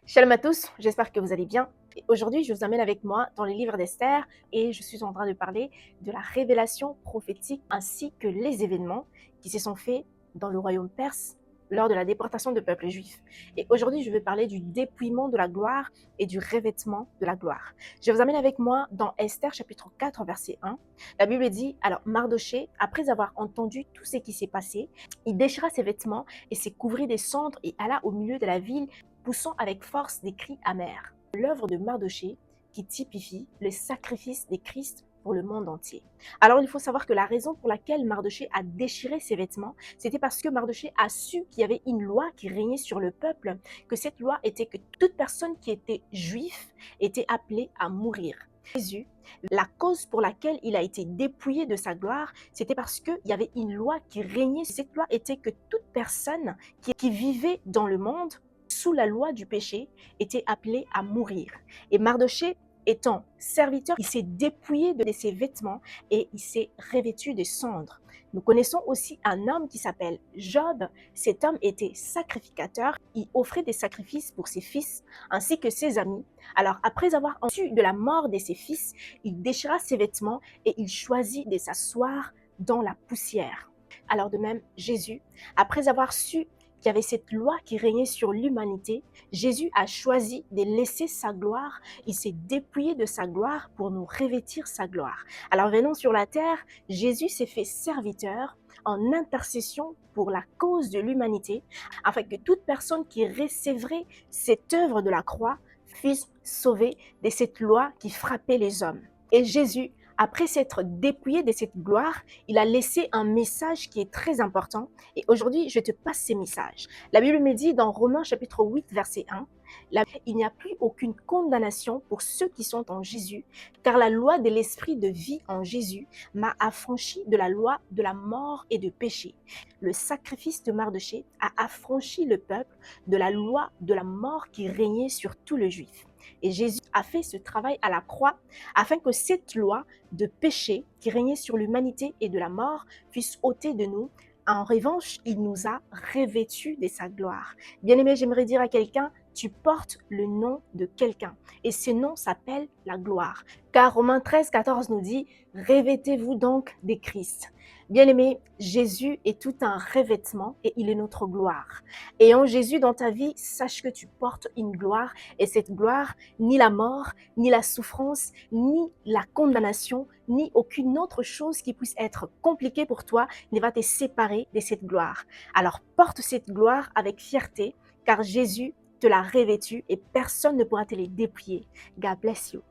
Shalom à tous, j'espère que vous allez bien. Et aujourd'hui, je vous amène avec moi dans le livre d'Esther et je suis en train de parler de la révélation prophétique ainsi que les événements qui se sont faits dans le royaume perse lors de la déportation du peuple juif. Et aujourd'hui, je vais parler du dépouillement de la gloire et du revêtement de la gloire. Je vous amène avec moi dans Esther chapitre 4 verset 1. La Bible dit, alors Mardochée, après avoir entendu tout ce qui s'est passé, il déchira ses vêtements et s'est couvrit des cendres et alla au milieu de la ville poussant avec force des cris amers. L'œuvre de Mardochée qui typifie le sacrifice des Christ pour le monde entier. Alors il faut savoir que la raison pour laquelle Mardochée a déchiré ses vêtements, c'était parce que Mardochée a su qu'il y avait une loi qui régnait sur le peuple, que cette loi était que toute personne qui était juif était appelée à mourir. Jésus, la cause pour laquelle il a été dépouillé de sa gloire, c'était parce qu'il y avait une loi qui régnait. Cette loi était que toute personne qui vivait dans le monde sous la loi du péché, était appelé à mourir. Et Mardochée, étant serviteur, il s'est dépouillé de ses vêtements et il s'est revêtu de cendres. Nous connaissons aussi un homme qui s'appelle Job. Cet homme était sacrificateur. Il offrait des sacrifices pour ses fils ainsi que ses amis. Alors, après avoir su de la mort de ses fils, il déchira ses vêtements et il choisit de s'asseoir dans la poussière. Alors de même, Jésus, après avoir su qu'il y avait cette loi qui régnait sur l'humanité, Jésus a choisi de laisser sa gloire. Il s'est dépouillé de sa gloire pour nous revêtir sa gloire. Alors venons sur la terre, Jésus s'est fait serviteur en intercession pour la cause de l'humanité, afin que toute personne qui recevrait cette œuvre de la croix puisse sauver de cette loi qui frappait les hommes. Et Jésus, après s'être dépouillé de cette gloire, il a laissé un message qui est très important. Et aujourd'hui, je te passe ces messages. La Bible me dit dans Romains chapitre 8, verset 1, il n'y a plus aucune condamnation pour ceux qui sont en Jésus, car la loi de l'esprit de vie en Jésus m'a affranchi de la loi de la mort et de péché. Le sacrifice de Mardochée a affranchi le peuple de la loi de la mort qui régnait sur tout le juif. Et Jésus a fait ce travail à la croix afin que cette loi de péché qui régnait sur l'humanité et de la mort puisse ôter de nous. En revanche, il nous a revêtus de sa gloire. Bien-aimé, j'aimerais dire à quelqu'un, tu portes le nom de quelqu'un et ce nom s'appelle la gloire. Car Romains 13, 14 nous dit, revêtez-vous donc des Christ. Bien-aimé, Jésus est tout un revêtement et il est notre gloire. Et en Jésus dans ta vie, sache que tu portes une gloire et cette gloire, ni la mort, ni la souffrance, ni la condamnation, ni aucune autre chose qui puisse être compliquée pour toi ne va te séparer de cette gloire. Alors porte cette gloire avec fierté, car Jésus te l'a revêtue et personne ne pourra te les dépouiller. God bless you.